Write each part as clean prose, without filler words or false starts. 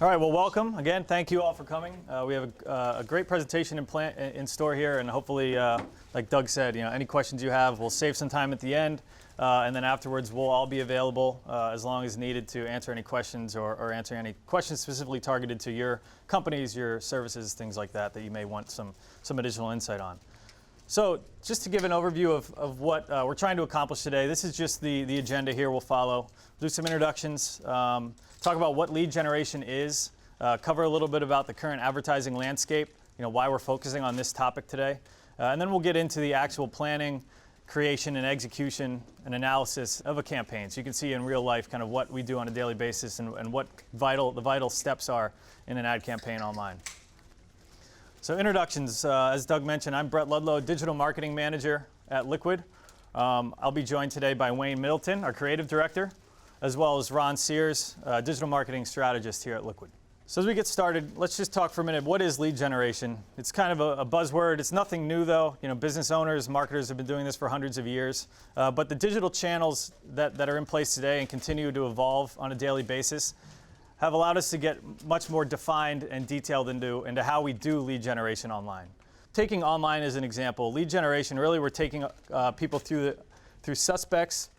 All right, well, welcome again. Thank you all for coming. We have a great presentation in store here, and hopefully, like Doug said, any questions you have, we'll save some time at the end, and then afterwards, we'll all be available as long as needed to answer any questions or answer any questions specifically targeted to your companies, your services, things like that you may want some additional insight on. So just to give an overview of what we're trying to accomplish today, this is just the agenda here we'll follow. Do some introductions, talk about what lead generation is, cover a little bit about the current advertising landscape, why we're focusing on this topic today, and then we'll get into the actual planning, creation, and execution and analysis of a campaign. So you can see in real life kind of what we do on a daily basis and what the vital steps are in an ad campaign online. So introductions, as Doug mentioned, I'm Bret Ludlow, Digital Marketing Manager at Liquid. I'll be joined today by Wayne Middleton, our Creative Director, as well as Ron Sears, Digital Marketing Strategist here at Liquid. So as we get started, let's just talk for a minute. What is lead generation? It's kind of a buzzword. It's nothing new though. Business owners, marketers have been doing this for hundreds of years. But the digital channels that are in place today and continue to evolve on a daily basis have allowed us to get much more defined and detailed into how we do lead generation online. Taking online as an example, lead generation, really we're taking people through suspects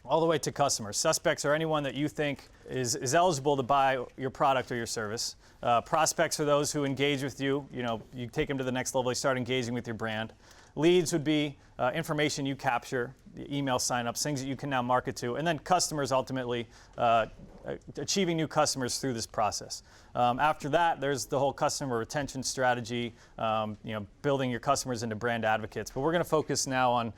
all the way to customers. Suspects are anyone that you think is eligible to buy your product or your service. Prospects are those who engage with you. You take them to the next level, they start engaging with your brand. Leads would be information you capture, email signups, things that you can now market to. And then customers, ultimately, achieving new customers through this process. After that, there's the whole customer retention strategy, building your customers into brand advocates. But we're going to focus now on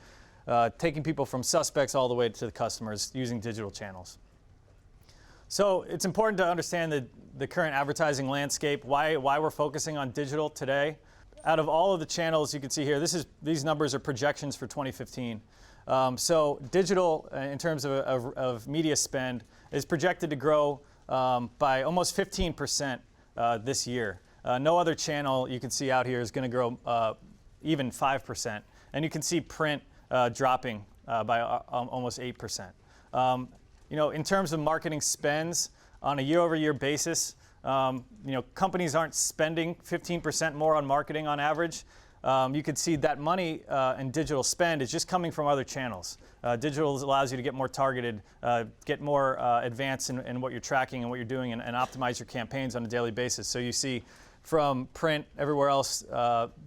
taking people from suspects all the way to the customers using digital channels. So it's important to understand the current advertising landscape, why we're focusing on digital today. Out of all of the channels you can see here, these numbers are projections for 2015. So digital, in terms of media spend, is projected to grow by almost 15% this year. No other channel you can see out here is going to grow even 5%. And you can see print dropping by almost 8%. In terms of marketing spends on a year-over-year basis, companies aren't spending 15% more on marketing on average. You can see that money and digital spend is just coming from other channels. Digital allows you to get more targeted, get more advanced in what you're tracking and what you're doing, and optimize your campaigns on a daily basis. So you see from print, everywhere else,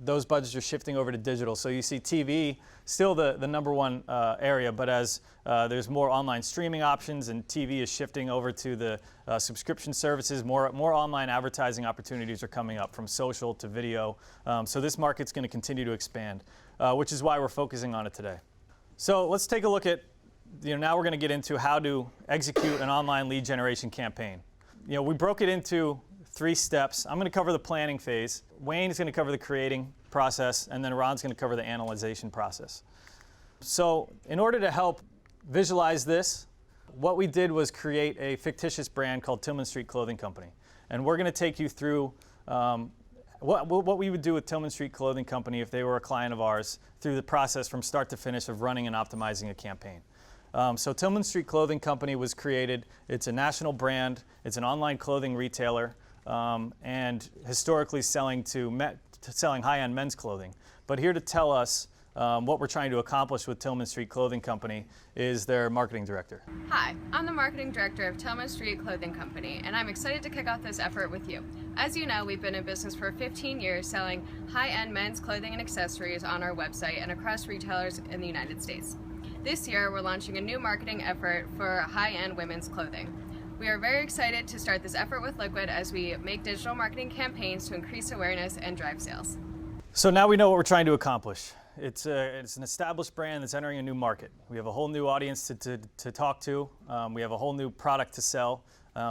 those budgets are shifting over to digital. So you see TV, still the number one area, but as there's more online streaming options and TV is shifting over to the subscription services, more online advertising opportunities are coming up from social to video. So this market's going to continue to expand, which is why we're focusing on it today. So let's take a look at, now we're going to get into how to execute an online lead generation campaign. We broke it into 3 steps. I'm going to cover the planning phase. Wayne is going to cover the creating process, and then Ron's going to cover the analyzation process. So in order to help visualize this, what we did was create a fictitious brand called Tillman Street Clothing Company. And we're going to take you through what we would do with Tillman Street Clothing Company if they were a client of ours through the process from start to finish of running and optimizing a campaign. So Tillman Street Clothing Company was created. It's a national brand. It's an online clothing retailer. And historically selling high-end men's clothing. But here to tell us what we're trying to accomplish with Tillman Street Clothing Company is their marketing director. Hi, I'm the marketing director of Tillman Street Clothing Company, and I'm excited to kick off this effort with you. As you know, we've been in business for 15 years selling high-end men's clothing and accessories on our website and across retailers in the United States. This year, we're launching a new marketing effort for high-end women's clothing. We are very excited to start this effort with Liquid as we make digital marketing campaigns to increase awareness and drive sales. So now we know what we're trying to accomplish. It's an established brand that's entering a new market. We have a whole new audience to talk to. We have a whole new product to sell.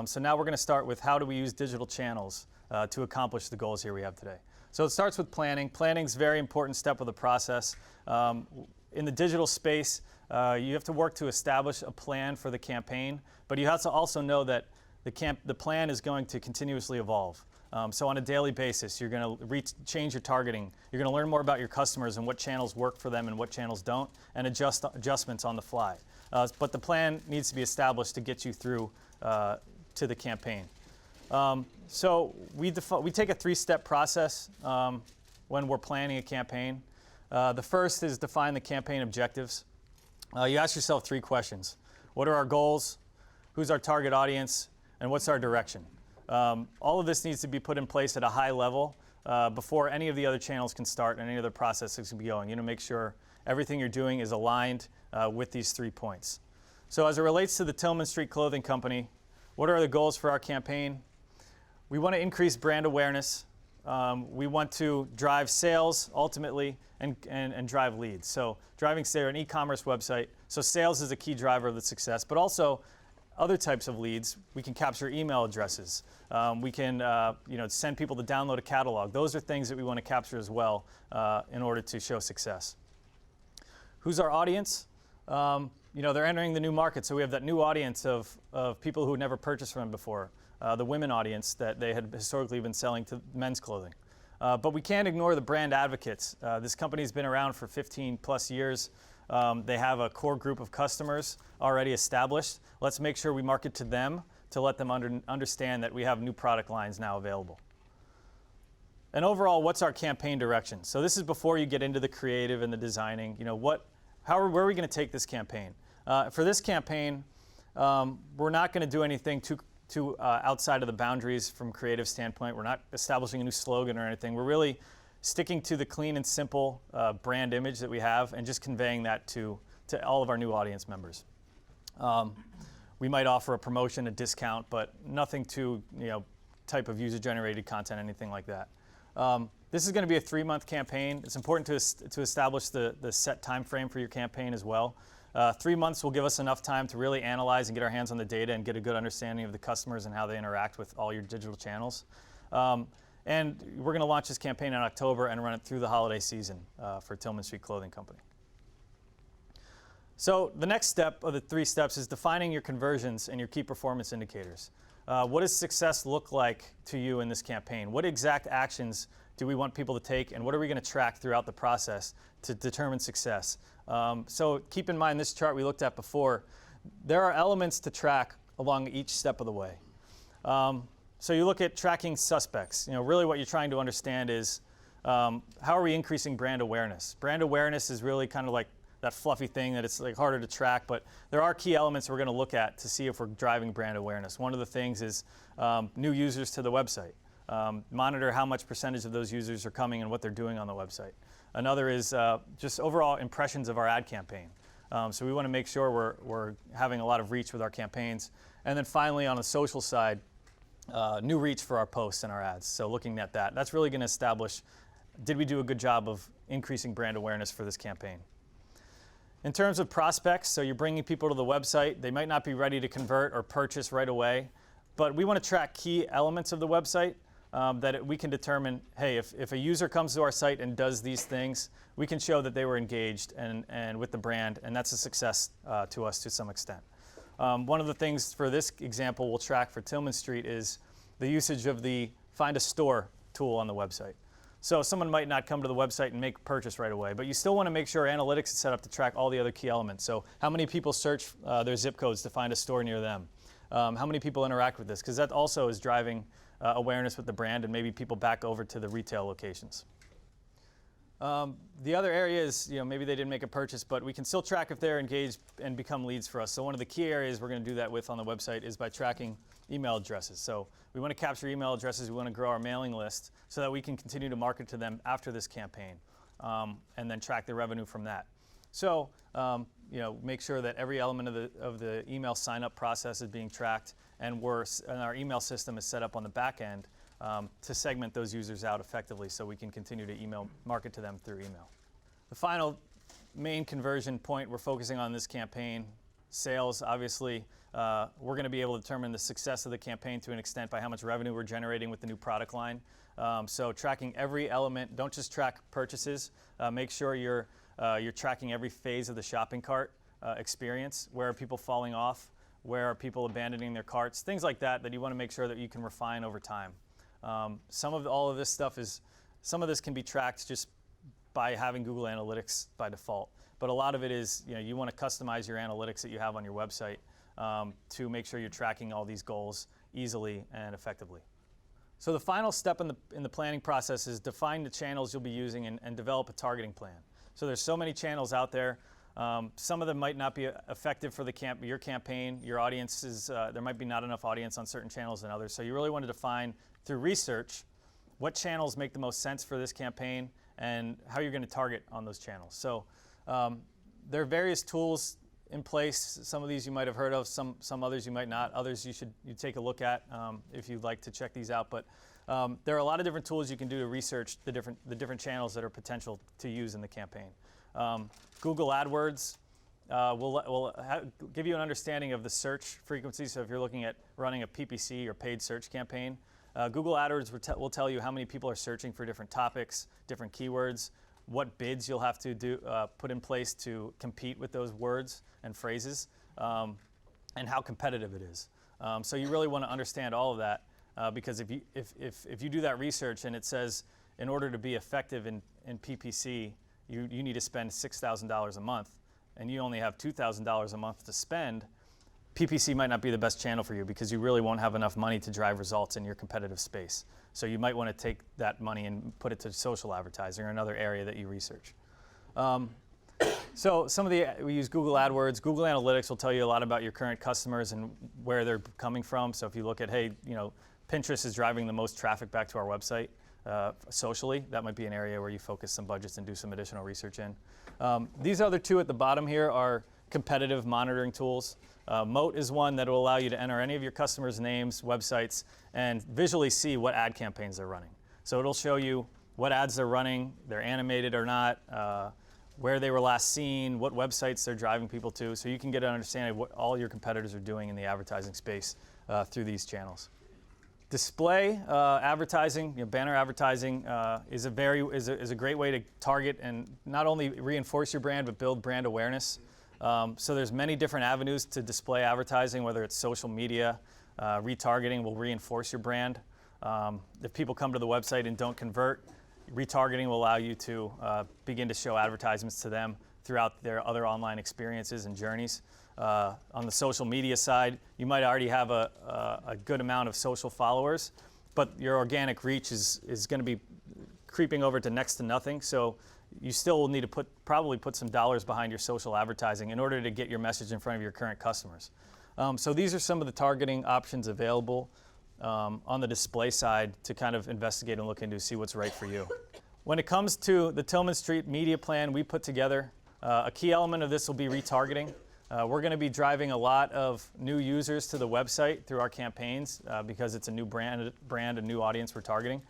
So now we're going to start with how do we use digital channels to accomplish the goals here we have today. So it starts with planning. Planning is a very important step of the process. In the digital space, you have to work to establish a plan for the campaign, but you have to also know that the plan is going to continuously evolve. So on a daily basis, you're going to change your targeting. You're going to learn more about your customers and what channels work for them and what channels don't, and adjustments on the fly. But the plan needs to be established to get you through to the campaign. So we take a three-step process when we're planning a campaign. The first is define the campaign objectives. You ask yourself three questions. What are our goals? Who's our target audience? And what's our direction? All of this needs to be put in place at a high level before any of the other channels can start and any other processes can be going. You know, make sure everything you're doing is aligned with these 3 points. So as it relates to the Tillman Street Clothing Company, what are the goals for our campaign? We want to increase brand awareness. We want to drive sales ultimately and drive leads. So driving sales, an e-commerce website. So sales is a key driver of the success, but also other types of leads. We can capture email addresses. We can send people to download a catalog. Those are things that we want to capture as well in order to show success. Who's our audience? They're entering the new market, so we have that new audience of people who had never purchased from them before. The women audience that they had historically been selling to men's clothing. But we can't ignore the brand advocates. This company's been around for 15 plus years. They have a core group of customers already established. Let's make sure we market to them to let them understand that we have new product lines now available. And overall, what's our campaign direction? So this is before you get into the creative and the designing. Where are we going to take this campaign? For this campaign, we're not going to do anything too outside of the boundaries from creative standpoint. We're not establishing a new slogan or anything. We're really sticking to the clean and simple brand image that we have and just conveying that to all of our new audience members. We might offer a promotion, a discount, but nothing to type of user-generated content, anything like that. This is going to be a 3-month campaign. It's important to establish the set time frame for your campaign as well. 3 months will give us enough time to really analyze and get our hands on the data and get a good understanding of the customers and how they interact with all your digital channels. And we're going to launch this campaign in October and run it through the holiday season for Tillman Street Clothing Company. So the next step of the 3 steps is defining your conversions and your key performance indicators. What does success look like to you in this campaign? What exact actions do we want people to take, and what are we going to track throughout the process to determine success? So keep in mind this chart we looked at before. There are elements to track along each step of the way. So you look at tracking suspects. Really what you're trying to understand is how are we increasing brand awareness? Brand awareness is really kind of like that fluffy thing that it's like harder to track, but there are key elements we're going to look at to see if we're driving brand awareness. One of the things is new users to the website. Monitor how much percentage of those users are coming and what they're doing on the website. Another is just overall impressions of our ad campaign. So we want to make sure we're having a lot of reach with our campaigns. And then finally, on the social side, new reach for our posts and our ads. So looking at that, that's really going to establish, did we do a good job of increasing brand awareness for this campaign? In terms of prospects, so you're bringing people to the website. They might not be ready to convert or purchase right away, but we want to track key elements of the website that we can determine, hey, if a user comes to our site and does these things, we can show that they were engaged and with the brand, and that's a success to us to some extent. One of the things for this example we'll track for Tillman Street is the usage of the Find a Store tool on the website. So someone might not come to the website and make a purchase right away, but you still want to make sure analytics is set up to track all the other key elements. So how many people search their zip codes to find a store near them? How many people interact with this? Because that also is driving awareness with the brand and maybe people back over to the retail locations. The other area is, maybe they didn't make a purchase, but we can still track if they're engaged and become leads for us. So one of the key areas we're going to do that with on the website is by tracking email addresses. So we want to capture email addresses. We want to grow our mailing list so that we can continue to market to them after this campaign and then track the revenue from that. So make sure that every element of the email sign-up process is being tracked, and our email system is set up on the back end to segment those users out effectively so we can continue to market to them through email. The final main conversion point we're focusing on this campaign, sales, obviously. We're going to be able to determine the success of the campaign to an extent by how much revenue we're generating with the new product line. So tracking every element, don't just track purchases. Make sure you're tracking every phase of the shopping cart experience. Where are people falling off? Where are people abandoning their carts? Things like that you want to make sure that you can refine over time. Some of this can be tracked just by having Google Analytics by default. But a lot of it is, you want to customize your analytics that you have on your website to make sure you're tracking all these goals easily and effectively. So the final step in the planning process is define the channels you'll be using and develop a targeting plan. So there's so many channels out there. Some of them might not be effective for your campaign. Your audience is, there might be not enough audience on certain channels than others. So you really want to define through research what channels make the most sense for this campaign and how you're going to target on those channels. So there are various tools in place. Some of these you might have heard of, some others you might not. Others you take a look at if you'd like to check these out. But there are a lot of different tools you can do to research the different channels that are potential to use in the campaign. Google AdWords will give you an understanding of the search frequency. So if you're looking at running a PPC or paid search campaign, Google AdWords will tell you how many people are searching for different topics, different keywords, what bids you'll have to put in place to compete with those words and phrases, and how competitive it is. So you really want to understand all of that because if you do that research and it says in order to be effective in PPC, you need to spend $6,000 a month, and you only have $2,000 a month to spend, PPC might not be the best channel for you because you really won't have enough money to drive results in your competitive space. So you might want to take that money and put it to social advertising or another area that you research. So we use Google AdWords. Google Analytics will tell you a lot about your current customers and where they're coming from. So if you look at, hey, Pinterest is driving the most traffic back to our website. Socially, that might be an area where you focus some budgets and do some additional research in. These other two at the bottom here are competitive monitoring tools. Moat is one that will allow you to enter any of your customers' names, websites, and visually see what ad campaigns they're running. So it'll show you what ads they're running, they're animated or not, where they were last seen, what websites they're driving people to, so you can get an understanding of what all your competitors are doing in the advertising space through these channels. Display advertising, banner advertising is a great way to target and not only reinforce your brand but build brand awareness. So there's many different avenues to display advertising, whether it's social media, retargeting will reinforce your brand. If people come to the website and don't convert, retargeting will allow you to begin to show advertisements to them throughout their other online experiences and journeys. On the social media side, you might already have a good amount of social followers, but your organic reach is going to be creeping over to next to nothing. So you still will need to probably put some dollars behind your social advertising in order to get your message in front of your current customers. So these are some of the targeting options available on the display side to kind of investigate and look into, see what's right for you. When it comes to the Tillman Street media plan we put together, a key element of this will be retargeting. We're going to be driving a lot of new users to the website through our campaigns because it's a new brand, a new audience we're targeting.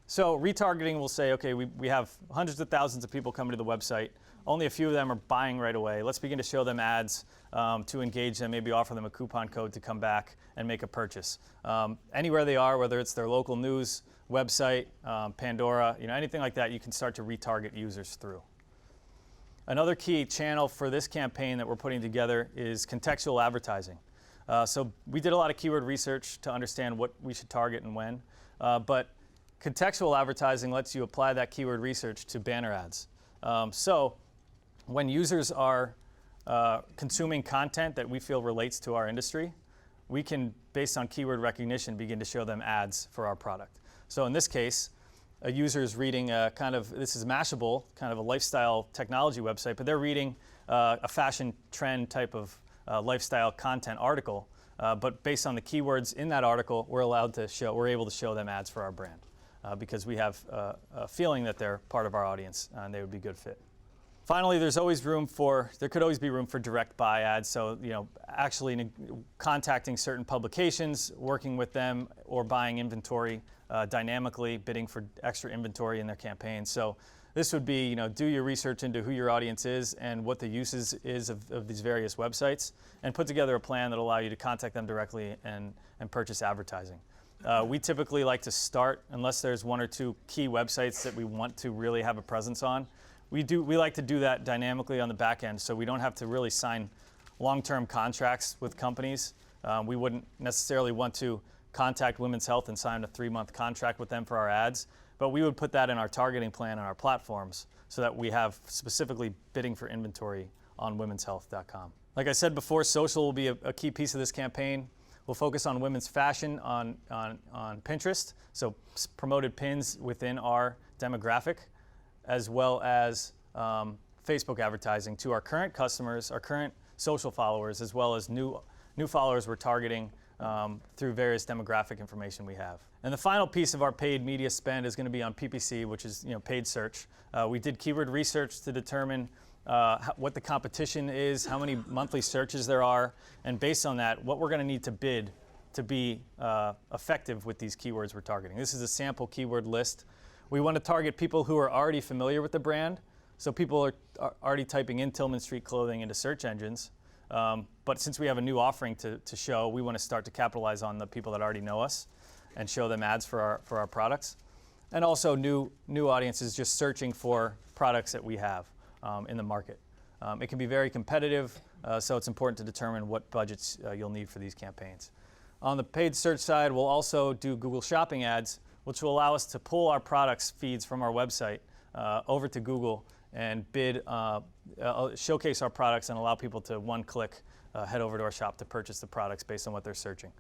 So retargeting will say, okay, we have hundreds of thousands of people coming to the website. Only a few of them are buying right away. Let's begin to show them ads to engage them, maybe offer them a coupon code to come back and make a purchase. Anywhere they are, whether it's their local news website, Pandora, anything like that, you can start to retarget users through. Another key channel for this campaign that we're putting together is contextual advertising. So we did a lot of keyword research to understand what we should target and when, but contextual advertising lets you apply that keyword research to banner ads. So when users are consuming content that we feel relates to our industry, we can, based on keyword recognition, begin to show them ads for our product. So in this case, a user is reading this is Mashable, kind of a lifestyle technology website, but they're reading a fashion trend type of lifestyle content article. But based on the keywords in that article, we're able to show them ads for our brand because we have a feeling that they're part of our audience and they would be a good fit. Finally, there could always be room for direct buy ads. So, actually contacting certain publications, working with them, or buying inventory dynamically, bidding for extra inventory in their campaigns. So this would be, do your research into who your audience is and what the uses is of these various websites, and put together a plan that will allow you to contact them directly and purchase advertising. We typically like to start, unless there's one or two key websites that we want to really have a presence on. We like to do that dynamically on the back end, so we don't have to really sign long-term contracts with companies. We wouldn't necessarily want to contact Women's Health and sign a 3-month contract with them for our ads, but we would put that in our targeting plan on our platforms so that we have specifically bidding for inventory on womenshealth.com. Like I said before, social will be a key piece of this campaign. We'll focus on women's fashion on Pinterest, so promoted pins within our demographic, as well as Facebook advertising to our current customers, our current social followers, as well as new followers we're targeting through various demographic information we have. And the final piece of our paid media spend is going to be on PPC, which is paid search. We did keyword research to determine what the competition is, how many monthly searches there are, and based on that, what we're going to need to bid to be effective with these keywords we're targeting. This is a sample keyword list. We want to target people who are already familiar with the brand, so people are already typing in Tillman Street Clothing into search engines. But since we have a new offering to show, we want to start to capitalize on the people that already know us and show them ads for our products. And also new audiences just searching for products that we have in the market. It can be very competitive, so it's important to determine what budgets you'll need for these campaigns. On the paid search side, we'll also do Google Shopping ads, which will allow us to pull our products feeds from our website over to Google and bid, showcase our products and allow people to one-click head over to our shop to purchase the products based on what they're searching.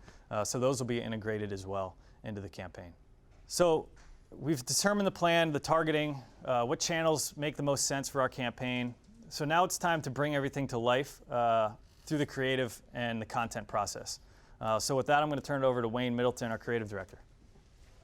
So those will be integrated as well into the campaign. So we've determined the plan, the targeting, what channels make the most sense for our campaign. So now it's time to bring everything to life through the creative and the content process. So with that, I'm going to turn it over to Wayne Middleton, our creative director.